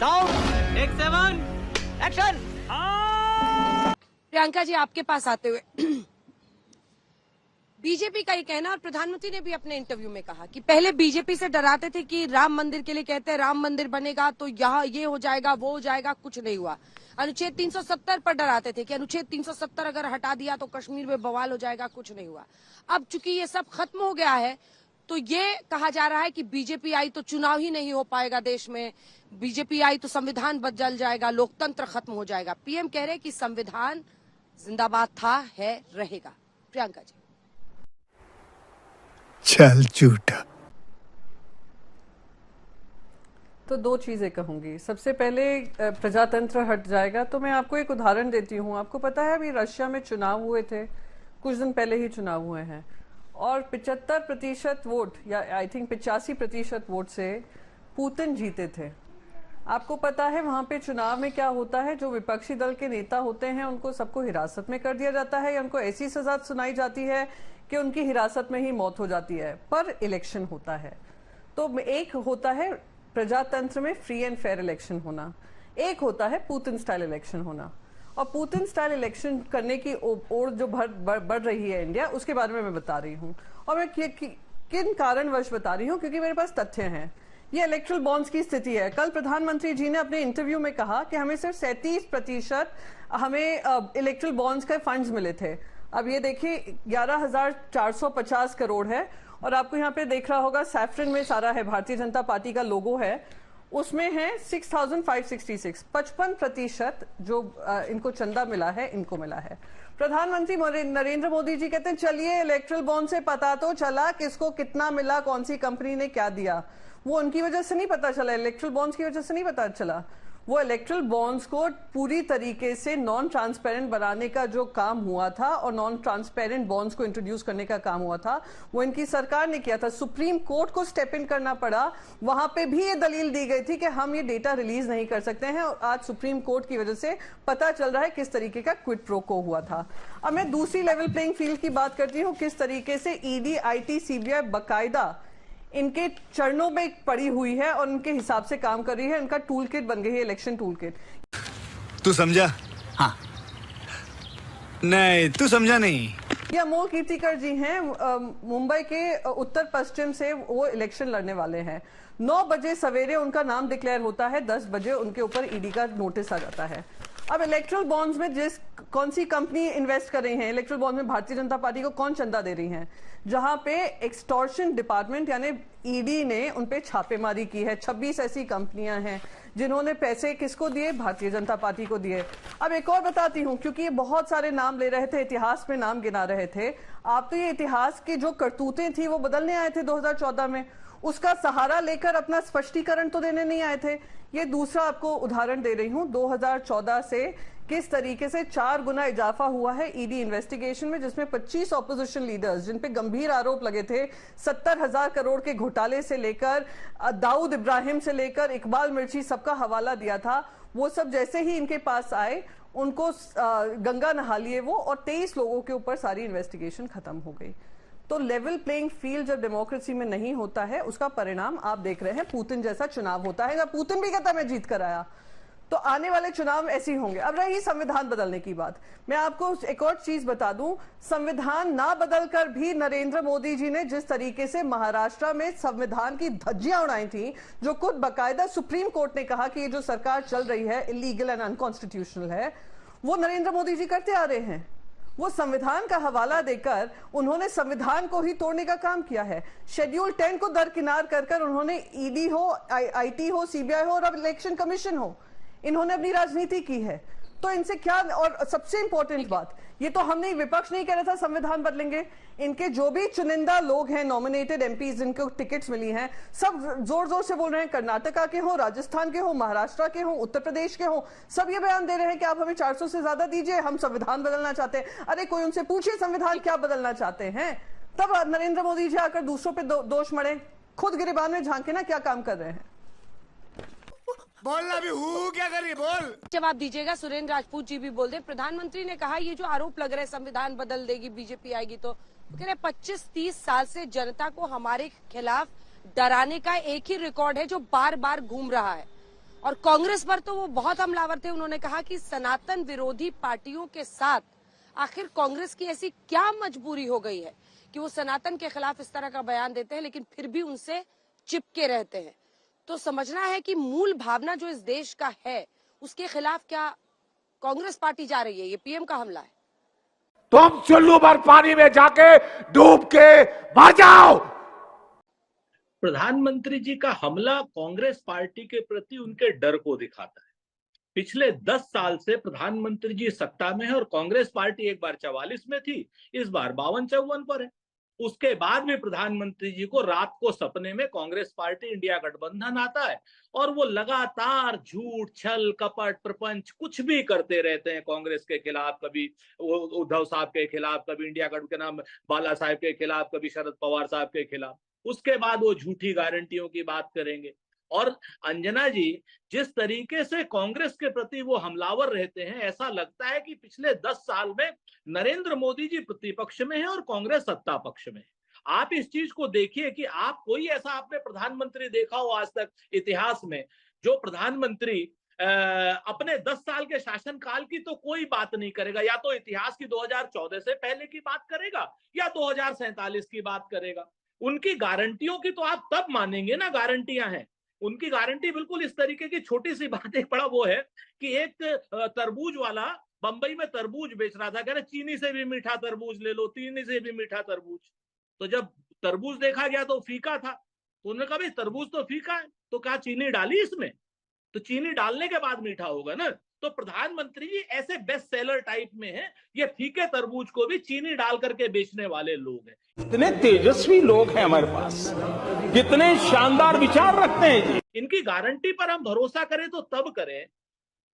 Sound take 7 action. Priyanka ji, आपके पास आते हुए बीजेपी का ये कहना, और प्रधानमंत्री ने भी अपने इंटरव्यू में कहा कि पहले बीजेपी से डराते थे कि राम मंदिर के लिए कहते हैं राम मंदिर बनेगा तो यहाँ ये हो जाएगा वो हो जाएगा, कुछ नहीं हुआ। अनुच्छेद 370 पर डराते थे कि अनुच्छेद 370 अगर हटा दिया तो कश्मीर में बवाल हो जाएगा, कुछ नहीं हुआ। अब चूंकि ये सब खत्म हो गया है तो ये कहा जा रहा है कि बीजेपी आई तो चुनाव ही नहीं हो पाएगा देश में, बीजेपी आई तो संविधान बदल जाएगा, लोकतंत्र खत्म हो जाएगा। पीएम कह रहे हैं कि संविधान जिंदाबाद था, है, रहेगा। प्रियंका जी, चल झूठा। तो दो चीजें कहूंगी। सबसे पहले प्रजातंत्र हट जाएगा, तो मैं आपको एक उदाहरण देती हूँ। आपको पता है अभी रशिया में चुनाव हुए थे, कुछ दिन पहले ही चुनाव हुए हैं, और 75% वोट या आई थिंक 85% वोट से पुतिन जीते थे। आपको पता है वहां पे चुनाव में क्या होता है, जो विपक्षी दल के नेता होते हैं उनको सबको हिरासत में कर दिया जाता है या उनको ऐसी सजा सुनाई जाती है कि उनकी हिरासत में ही मौत हो जाती है, पर इलेक्शन होता है। तो एक होता है प्रजातंत्र में फ्री एंड फेयर इलेक्शन होना, एक होता है पुतिन स्टाइल इलेक्शन होना। और पुतिन स्टाइल इलेक्शन करने की ओर जो बढ़ रही है इंडिया, उसके बारे में मैं बता रही हूँ। और मैं किन कारणवश बता रही हूँ, क्योंकि मेरे पास तथ्य हैं। ये इलेक्ट्रल बॉन्ड्स की स्थिति है। कल प्रधानमंत्री जी ने अपने इंटरव्यू में कहा कि हमें सिर्फ 37% हमें इलेक्ट्रल बॉन्ड्स के फंड्स मिले थे। अब ये देखिए 11,450 करोड़ है, और आपको यहाँ पे देख रहा होगा सैफरन में सारा है, भारतीय जनता पार्टी का लोगो है, उसमें है 6,566, 55% जो इनको चंदा मिला है, इनको मिला है। प्रधानमंत्री नरेंद्र मोदी जी कहते हैं चलिए इलेक्ट्रल बॉन्ड से पता तो चला किसको कितना मिला, कौन सी कंपनी ने क्या दिया। वो उनकी वजह से नहीं पता चला, इलेक्ट्रल बॉन्ड्स की वजह से नहीं पता चला। वो इलेक्ट्रल बॉन्ड्स को पूरी तरीके से नॉन ट्रांसपेरेंट बनाने का जो काम हुआ था और नॉन ट्रांसपेरेंट बॉन्ड्स को इंट्रोड्यूस करने का काम हुआ था, वो इनकी सरकार ने किया था। सुप्रीम कोर्ट को स्टेप इन करना पड़ा, वहां पे भी ये दलील दी गई थी कि हम ये डेटा रिलीज नहीं कर सकते हैं, और आज सुप्रीम कोर्ट की वजह से पता चल रहा है किस तरीके का क्विड प्रो को हुआ था। अब मैं दूसरी लेवल प्लेइंग फील्ड की बात करती हूँ, किस तरीके से ईडी, आईटी, सीबीआई बकायदा इनके चरणों में पड़ी हुई है और उनके हिसाब से काम कर रही है। इनका टूल किट बन गई है, इलेक्शन टूल किट। तू समझा? हाँ। नहीं, तू समझा नहीं। ये अमोल कीर्तिकर जी हैं, मुंबई के उत्तर पश्चिम से वो इलेक्शन लड़ने वाले हैं। 9 बजे सवेरे उनका नाम डिक्लेयर होता है, 10 बजे उनके ऊपर ईडी का नोटिस आ जाता है। अब इलेक्ट्रल बॉन्ड्स में कौन सी कंपनी इन्वेस्ट कर रही है, इलेक्ट्रल बॉन्ड में भारतीय जनता पार्टी को कौन चंदा दे रही है, जहां पे एक्सटॉर्शन डिपार्टमेंट यानी ईडी ने उनपे छापेमारी की है। 26 ऐसी कंपनियां हैं जिन्होंने पैसे किसको दिए, भारतीय जनता पार्टी को दिए। अब एक और बताती हूं, क्योंकि ये बहुत सारे नाम ले रहे थे, इतिहास में नाम गिना रहे थे आप, तो ये इतिहास की जो करतूतें थी वो बदलने आए थे 2014 में, उसका सहारा लेकर अपना स्पष्टीकरण तो देने नहीं आए थे। ये दूसरा आपको उदाहरण दे रही हूं, 2014 से किस तरीके से 4 गुना इजाफा हुआ है ईडी इन्वेस्टिगेशन में, जिसमें 25 ऑपोजिशन लीडर्स जिन पे गंभीर आरोप लगे थे, 70,000 करोड़ के घोटाले से लेकर दाऊद इब्राहिम से लेकर इकबाल मिर्ची, सबका हवाला दिया था। वो सब जैसे ही इनके पास आए, उनको गंगा नहा लिए वो, और 23 लोगों के ऊपर सारी इन्वेस्टिगेशन खत्म हो गई। तो लेवल प्लेइंग फील्ड जब डेमोक्रेसी में नहीं होता है, उसका परिणाम आप देख रहे हैं, पुतिन जैसा चुनाव होता है। जब पुतिन भी कहता मैं जीत कर आया, तो आने वाले चुनाव ऐसे ही होंगे। अब रही संविधान बदलने की बात, मैं आपको एक और चीज बता दूं, संविधान ना बदलकर भी नरेंद्र मोदी जी ने जिस तरीके से महाराष्ट्र में संविधान की धज्जियां उड़ाई थी, जो खुद बाकायदा सुप्रीम कोर्ट ने कहा कि ये जो सरकार चल रही है इलीगल एंड अनकॉन्स्टिट्यूशनल है, वो नरेंद्र मोदी जी करते आ रहे हैं। वो संविधान का हवाला देकर उन्होंने संविधान को ही तोड़ने का काम किया है। शेड्यूल 10 को दरकिनार कर उन्होंने ईडी हो, आईटी हो, सीबीआई हो और अब इलेक्शन कमीशन हो, इन्होंने अपनी राजनीति की है। तो इनसे क्या, और सबसे इंपॉर्टेंट बात, ये तो हमने विपक्ष नहीं कह रहा था संविधान बदलेंगे, इनके जो भी चुनिंदा लोग हैं, नॉमिनेटेड एमपीज जिनको टिकट्स मिली हैं, सब जोर जोर से बोल रहे हैं, कर्नाटका के हो, राजस्थान के हो, महाराष्ट्र के हो, उत्तर प्रदेश के हो, सब ये बयान दे रहे हैं कि आप हमें 400 से ज्यादा दीजिए, हम संविधान बदलना चाहते हैं। अरे कोई उनसे पूछिए संविधान क्या बदलना चाहते हैं, तब नरेंद्र मोदी जी आकर दूसरों पे दोष मढ़े, खुद गिरेबान में झांके ना क्या काम कर रहे हैं। बोलना भी हूँ, क्या करिए बोल। जवाब दीजिएगा। सुरेंद्र राजपूत जी भी बोल दे, प्रधानमंत्री ने कहा ये जो आरोप लग रहे संविधान बदल देगी बीजेपी आएगी, तो कह रहे 25-30 साल से जनता को हमारे खिलाफ डराने का एक ही रिकॉर्ड है जो बार बार घूम रहा है। और कांग्रेस पर तो वो बहुत हमलावर थे। उन्होंने कहा कि सनातन विरोधी पार्टियों के साथ आखिर कांग्रेस की ऐसी क्या मजबूरी हो गई है कि वो सनातन के खिलाफ इस तरह का बयान देते हैं लेकिन फिर भी उनसे चिपके रहते हैं। तो समझना है कि मूल भावना जो इस देश का है उसके खिलाफ क्या कांग्रेस पार्टी जा रही है। ये पीएम का हमला है। तुम चुल्लू भर पानी में जाके डूब के मर जाओ। प्रधानमंत्री जी का हमला कांग्रेस पार्टी के प्रति उनके डर को दिखाता है। पिछले 10 साल से प्रधानमंत्री जी सत्ता में है और कांग्रेस पार्टी एक बार 44 में थी, इस बार 52-54 पर है। उसके बाद भी प्रधानमंत्री जी को रात को सपने में कांग्रेस पार्टी इंडिया गठबंधन आता है और वो लगातार झूठ, छल, कपट, प्रपंच कुछ भी करते रहते हैं कांग्रेस के खिलाफ। कभी उद्धव साहब के खिलाफ, कभी इंडिया गठ के नाम बाला साहब के खिलाफ, कभी शरद पवार साहब के खिलाफ। उसके बाद वो झूठी गारंटियों की बात करेंगे। और अंजना जी, जिस तरीके से कांग्रेस के प्रति वो हमलावर रहते हैं, ऐसा लगता है कि पिछले 10 साल में नरेंद्र मोदी जी प्रतिपक्ष में है और कांग्रेस सत्ता पक्ष में है। आप इस चीज को देखिए कि आप कोई ऐसा आपने प्रधानमंत्री देखा हो आज तक इतिहास में जो प्रधानमंत्री अपने 10 साल के शासनकाल की तो कोई बात नहीं करेगा, या तो इतिहास की 2014 से पहले की बात करेगा या 2047 की बात करेगा। उनकी गारंटियों की तो आप तब मानेंगे ना, गारंटियां हैं उनकी। गारंटी बिल्कुल इस तरीके की छोटी सी बात एक बड़ा वो है कि एक तरबूज वाला बंबई में तरबूज बेच रहा था, कह रहे चीनी से भी मीठा तरबूज ले लो, चीनी से भी मीठा तरबूज। तो जब तरबूज देखा गया तो फीका था, तो उन्होंने कहा भाई तरबूज तो फीका है, तो क्या चीनी डाली इसमें? तो चीनी डालने के बाद मीठा होगा ना। तो प्रधानमंत्री जी ऐसे बेस्ट सेलर टाइप में हैं, ये फीके तरबूज को भी चीनी डाल करके बेचने वाले लोग हैं। इतने तेजस्वी लोग हैं हमारे पास, कितने शानदार विचार रखते हैं जी। इनकी गारंटी पर हम भरोसा करें तो तब करें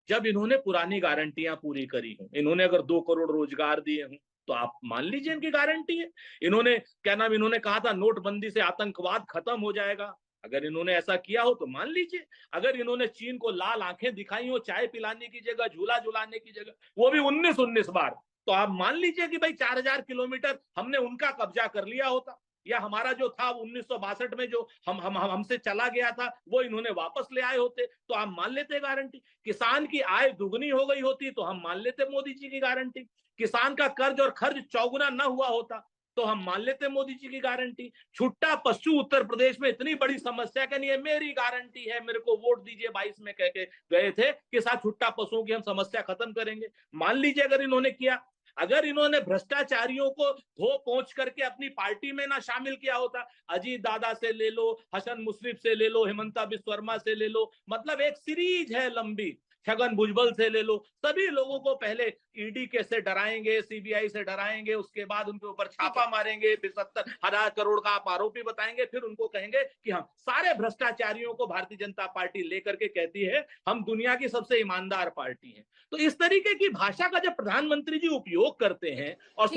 जब इन्होंने पुरानी गारंटियां पूरी करी हों। इन्होंने अगर 2 करोड़ रोजगार दिए हों तो आप मान लीजिए इनकी गारंटी है। इन्होंने इन्होंने कहा था नोटबंदी से आतंकवाद खत्म हो जाएगा, अगर इन्होंने ऐसा किया हो तो मान लीजिए। अगर इन्होंने चीन को लाल आंखें दिखाई हो, चाय पिलाने की जगह झूला झुलाने की जगह, वो भी 19 बार, तो आप मान लीजिए कि भाई 4000 किलोमीटर हमने उनका कब्जा कर लिया होता, या हमारा जो था 1962 में जो हमसे चला गया था वो इन्होंने वापस ले आए होते, तो आप मान लेते गारंटी। किसान की आय दुगनी हो गई होती तो हम मान लेते मोदी जी की गारंटी। किसान का कर्ज और खर्च चौगुना न हुआ होता तो हम मान लेते मोदी जी की गारंटी। छुट्टा पशु उत्तर प्रदेश में इतनी बड़ी समस्या कि नहीं, मेरी गारंटी है, मेरे को वोट दीजिए 22 में कह के गए थे कि साथ छुट्टा पशुओं की हम समस्या खत्म करेंगे। मान लीजिए अगर इन्होंने किया। अगर इन्होंने भ्रष्टाचारियों को धो पहुंच करके अपनी पार्टी में ना शामिल किया होता, अजीत दादा से ले लो, हसन मुश्रीफ से ले लो, हेमंता बिस्वा शर्मा से ले लो, मतलब एक सीरीज है लंबी, छगन भुजबल से ले लो, सभी लोगों को पहले ईडी के से डराएंगे, सीबीआई से डराएंगे, उसके बाद उनके ऊपर छापा मारेंगे, फिर 70,000 करोड़ का आप आरोपी बताएंगे, फिर उनको कहेंगे कि हम सारे भ्रष्टाचारियों को भारतीय जनता पार्टी लेकर के कहती है हम दुनिया की सबसे ईमानदार पार्टी है। तो इस तरीके की भाषा का जब प्रधानमंत्री जी उपयोग करते हैं और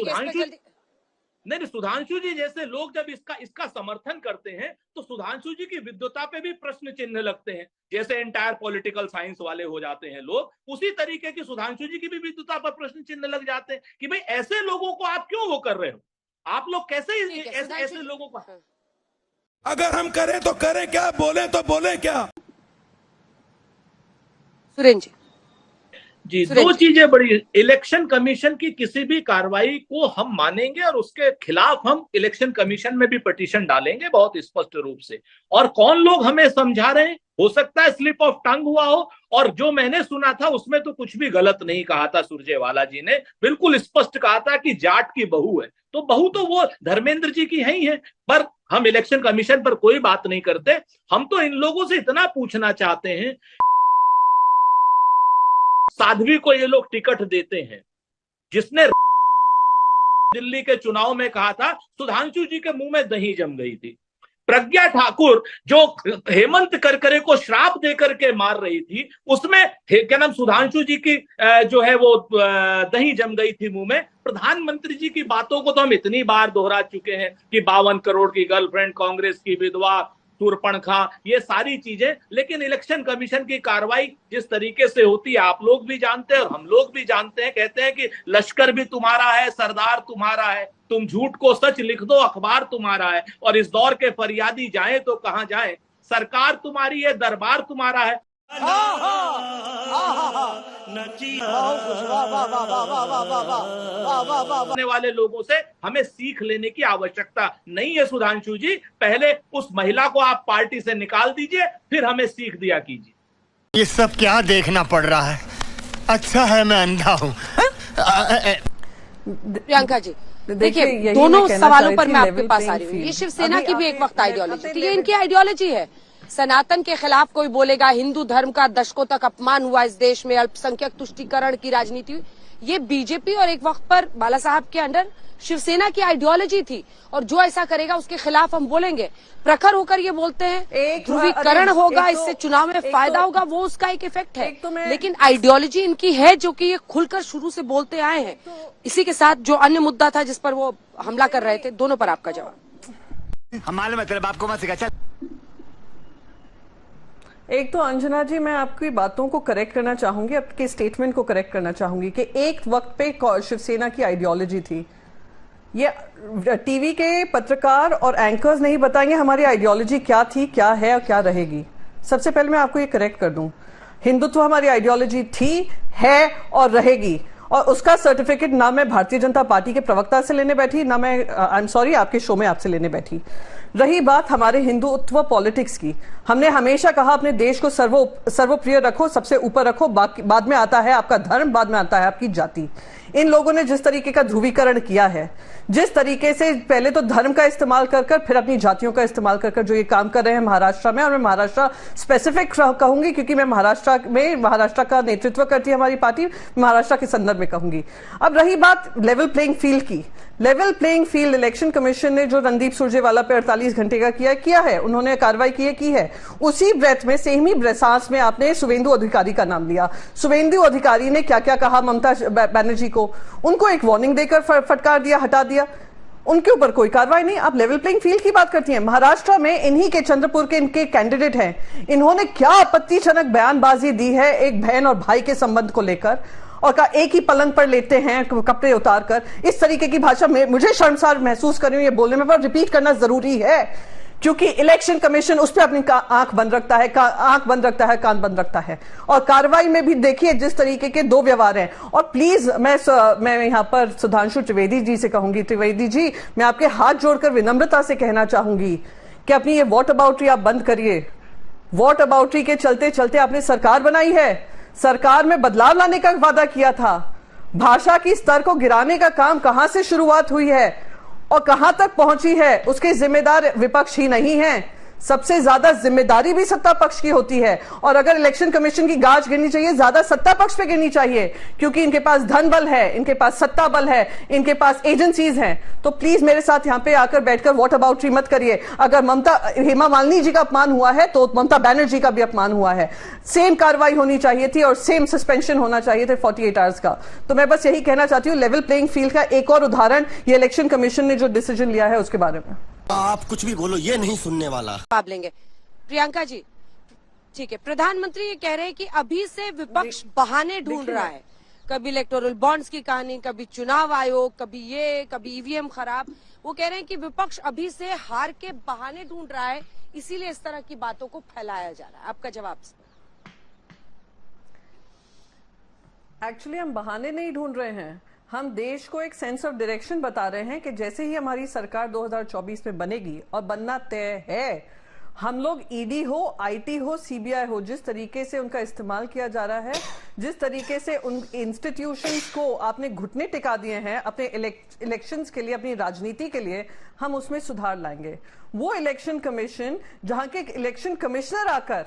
सुधांशु जी जैसे लोग जब इसका समर्थन करते हैं तो सुधांशु जी की विद्वता पे भी प्रश्न चिन्ह लगते हैं। जैसे एंटायर पॉलिटिकल साइंस वाले हो जाते हैं लोग, उसी तरीके की सुधांशु जी की भी विद्वता पर प्रश्न चिन्ह लग जाते हैं कि भाई ऐसे लोगों को आप क्यों वो कर रहे हो, आप लोग कैसे ऐसे लोगों को। अगर हम करें तो करें क्या, बोले तो बोले क्या। सुरेंद्र जी, दो चीजें बड़ी। इलेक्शन कमीशन की किसी भी कार्रवाई को हम मानेंगे और उसके खिलाफ हम इलेक्शन कमीशन में भी पिटीशन डालेंगे बहुत स्पष्ट रूप से। और कौन लोग हमें समझा रहे हैं, हो सकता है स्लिप ऑफ टंग हुआ हो, और जो मैंने सुना था उसमें तो कुछ भी गलत नहीं कहा था। सुरजेवाला जी ने बिल्कुल स्पष्ट कहा था कि जाट की बहू है, तो बहू तो वो धर्मेंद्र जी की है ही है। पर हम इलेक्शन कमीशन पर कोई बात नहीं करते। हम तो इन लोगों से इतना पूछना चाहते हैं, साध्वी को ये लोग टिकट देते हैं, जिसने दिल्ली के चुनाव में कहा था सुधांशु जी के मुंह में दही जम गई थी। प्रज्ञा ठाकुर जो हेमंत करकरे को श्राप देकर के मार रही थी, उसमें क्या नाम सुधांशु जी की जो है वो दही जम गई थी मुंह में। प्रधानमंत्री जी की बातों को तो हम इतनी बार दोहरा चुके हैं कि 52 करोड़ की गर्लफ्रेंड, कांग्रेस की विधवा, तुरपणखा, ये सारी चीजें। लेकिन इलेक्शन कमीशन की कार्रवाई जिस तरीके से होती है आप लोग भी जानते हैं और हम लोग भी जानते हैं। कहते हैं कि लश्कर भी तुम्हारा है, सरदार तुम्हारा है, तुम झूठ को सच लिख दो, अखबार तुम्हारा है। और इस दौर के फरियादी जाए तो कहां जाए, सरकार तुम्हारी है, दरबार तुम्हारा है। आने वाले लोगों से हमें सीख लेने की आवश्यकता नहीं है सुधांशु जी। पहले उस महिला को आप पार्टी से निकाल दीजिए, फिर हमें सीख दिया कीजिए। ये सब क्या देखना पड़ रहा है? अच्छा है मैं अंधा हूँ। प्रियंका जी देखिए, दोनों सवालों पर मैं आपके पास आ रही हूँ। ये शिवसेना की भी एक वक्त आइडियोलॉजी थी, ये इनकी आइडियोलॉजी है। सनातन के खिलाफ कोई बोलेगा, हिंदू धर्म का दशकों तक अपमान हुआ इस देश में, अल्पसंख्यक तुष्टीकरण की राजनीति हुई, ये बीजेपी और एक वक्त पर बाला साहब के अंडर शिवसेना की आइडियोलॉजी थी। और जो ऐसा करेगा उसके खिलाफ हम बोलेंगे। प्रखर होकर ये बोलते हैं ध्रुवीकरण होगा, इससे चुनाव में फायदा होगा, वो उसका एक इफेक्ट है। लेकिन आइडियोलॉजी इनकी है जो कि ये खुलकर शुरू से बोलते आए हैं। इसी के साथ जो अन्य मुद्दा था जिस पर वो हमला कर रहे थे, दोनों पर आपका जवाब। हमारे मतलब आपको मत सिखा। एक तो अंजना जी, मैं आपकी बातों को करेक्ट करना चाहूंगी, आपके स्टेटमेंट को करेक्ट करना चाहूंगी कि एक वक्त पे शिवसेना की आइडियोलॉजी थी। ये टीवी के पत्रकार और एंकर्स नहीं बताएंगे हमारी आइडियोलॉजी क्या थी, क्या है और क्या रहेगी। सबसे पहले मैं आपको ये करेक्ट कर दूं, हिंदुत्व हमारी आइडियोलॉजी थी, है और रहेगी। और उसका सर्टिफिकेट ना मैं भारतीय जनता पार्टी के प्रवक्ता से लेने बैठी, ना मैं आई एम सॉरी आपके शो में आपसे लेने बैठी। रही बात हमारे हिंदुत्व पॉलिटिक्स की, हमने हमेशा कहा अपने देश को सर्वप्रिय रखो, सबसे ऊपर रखो, बाद में आता है आपका धर्म, बाद में आता है आपकी जाति। इन लोगों ने जिस तरीके का ध्रुवीकरण किया है, जिस तरीके से पहले तो धर्म का इस्तेमाल कर फिर अपनी जातियों का इस्तेमाल कर जो ये काम कर रहे हैं महाराष्ट्र में, और मैं महाराष्ट्र स्पेसिफिक कहूंगी क्योंकि मैं महाराष्ट्र का नेतृत्व करती है हमारी पार्टी, महाराष्ट्र के संदर्भ में कहूंगी। अब रही बात लेवल प्लेइंग फील्ड की, level playing field election commission ने जो रणदीप सुरजेवाला पे 48 घंटे का किया है, उन्होंने कार्रवाई की है। उसी ब्रेथ में, सेम ही सांस में आपने शुभेंदु अधिकारी का नाम लिया। शुभेंदु अधिकारी ने क्या क्या कहा ममता बनर्जी को, उनको एक वार्निंग देकर फटकार दिया, हटा दिया, उनके ऊपर कोई कार्रवाई नहीं। आप लेवल प्लेइंग फील्ड की बात करती हैं। महाराष्ट्र में इन्हीं के चंद्रपुर के इनके कैंडिडेट हैं, इन्होंने क्या आपत्तिजनक बयानबाजी दी है एक बहन और भाई के संबंध को लेकर, और का एक ही पलंग पर लेते हैं कपड़े उतार कर। इस तरीके की भाषा में मुझे शर्मसार महसूस कर रही हूं ये बोलने में, पर रिपीट करना जरूरी है क्योंकि इलेक्शन कमीशन उस पर अपनी आंख बंद रखता है, कान बंद रखता है। और कार्रवाई में भी देखिए जिस तरीके के दो व्यवहार हैं। और प्लीज मैं यहां पर सुधांशु त्रिवेदी जी से कहूंगी, त्रिवेदी जी मैं आपके हाथ जोड़कर विनम्रता से कहना चाहूंगी कि अपनी ये वॉट अबाउटरी आप बंद करिए। वॉट अबाउटरी के चलते चलते आपने सरकार बनाई है, सरकार में बदलाव लाने का वादा किया था, भाषा की स्तर को गिराने का काम कहां से शुरुआत हुई है और कहां तक पहुंची है, उसके जिम्मेदार विपक्ष ही नहीं है, सबसे ज्यादा जिम्मेदारी भी सत्ता पक्ष की होती है। और अगर इलेक्शन कमीशन की गाज गिरनी चाहिए, ज्यादा सत्ता पक्ष पे गिरनी चाहिए, क्योंकि इनके पास धन बल है, इनके पास सत्ता बल है, इनके पास एजेंसीज हैं। तो प्लीज मेरे साथ यहां पे आकर बैठकर वॉट अबाउटरी मत करिए। अगर हेमा मालिनी जी का अपमान हुआ है तो ममता बनर्जी का भी अपमान हुआ है। सेम कार्रवाई होनी चाहिए थी और सेम सस्पेंशन होना चाहिए थे 48 आवर्स का। तो मैं बस यही कहना चाहती हूँ, लेवल प्लेइंग फील्ड का एक और उदाहरण ये इलेक्शन कमीशन ने जो डिसीजन लिया है उसके बारे में। आप कुछ भी बोलो, ये नहीं सुनने वाला। जवाब लेंगे प्रियंका जी। ठीक है, प्रधानमंत्री ये कह रहे हैं कि अभी से विपक्ष बहाने ढूंढ रहा है, कभी इलेक्टोरल बॉन्ड्स की कहानी, कभी चुनाव आयोग, कभी ईवीएम खराब। वो कह रहे हैं कि विपक्ष अभी से हार के बहाने ढूंढ रहा है, इसीलिए इस तरह की बातों को फैलाया जा रहा है। आपका जवाब? एक्चुअली हम बहाने नहीं ढूंढ रहे हैं, हम देश को एक सेंस ऑफ डायरेक्शन बता रहे हैं कि जैसे ही हमारी सरकार 2024 में बनेगी, और बनना तय है, हम लोग ईडी हो, आईटी हो, सीबीआई हो, जिस तरीके से उनका इस्तेमाल किया जा रहा है, जिस तरीके से उन इंस्टीट्यूशंस को आपने घुटने टिका दिए हैं अपने इलेक्शंस के लिए, अपनी राजनीति के लिए, हम उसमें सुधार लाएंगे। वो इलेक्शन कमीशन जहां के इलेक्शन कमिश्नर आकर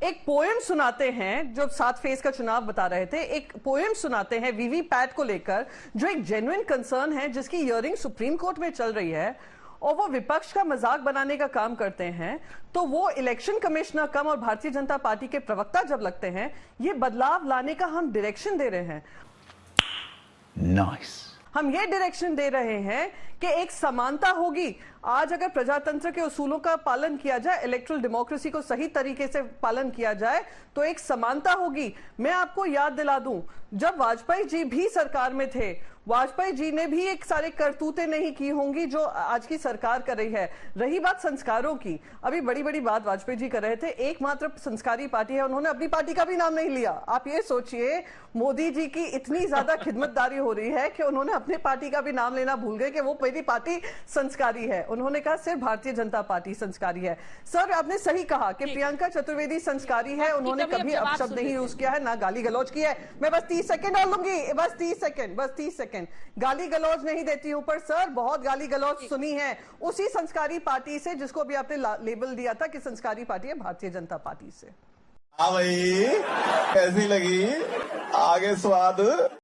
एक पोएम सुनाते हैं, जो 7 फेज का चुनाव बता रहे थे, एक पोएम सुनाते हैं वीवीपैट को लेकर, जो एक जेन्युइन कंसर्न है, जिसकी हियरिंग सुप्रीम कोर्ट में चल रही है, और वो विपक्ष का मजाक बनाने का काम करते हैं। तो वो इलेक्शन कमिश्नर कम और भारतीय जनता पार्टी के प्रवक्ता जब लगते हैं, ये बदलाव लाने का हम डायरेक्शन दे रहे हैं। नाइस। हम ये डायरेक्शन दे रहे हैं कि एक समानता होगी। आज अगर प्रजातंत्र के उसूलों का पालन किया जाए, इलेक्ट्रल डेमोक्रेसी को सही तरीके से पालन किया जाए, तो एक समानता होगी। मैं आपको याद दिला दूं, जब वाजपेयी जी भी सरकार में थे, वाजपेयी जी ने भी एक सारे करतूतें नहीं की होंगी जो आज की सरकार कर रही है। रही बात संस्कारों की, अभी बड़ी बड़ी बात वाजपेयी जी कर रहे थे, एकमात्र संस्कारी पार्टी है, उन्होंने अपनी पार्टी का भी नाम नहीं लिया। आप ये सोचिए, मोदी जी की इतनी ज्यादा खिदमतदारी हो रही है कि उन्होंने अपने पार्टी का भी नाम लेना भूल गए कि वो मेरी पार्टी संस्कारी है। उन्होंने कहा सिर्फ भारतीय जनता पार्टी संस्कारी है। सर, आपने सही कहा कि प्रियंका चतुर्वेदी संस्कारी है, उन्होंने कभी अपशब्द नहीं यूज किया है, ना गाली गलौज की है। मैं बस 30 सेकंड और लूंगी, बस 30 सेकंड। गाली गलौज नहीं देती हूं, पर सर बहुत गाली गलौज सुनी है उसी संस्कारी पार्टी से जिसको भी आपने लेबल दिया था कि संस्कारी पार्टी है, भारतीय जनता पार्टी से। हाँ भाई, कैसी लगी? आगे स्वाद।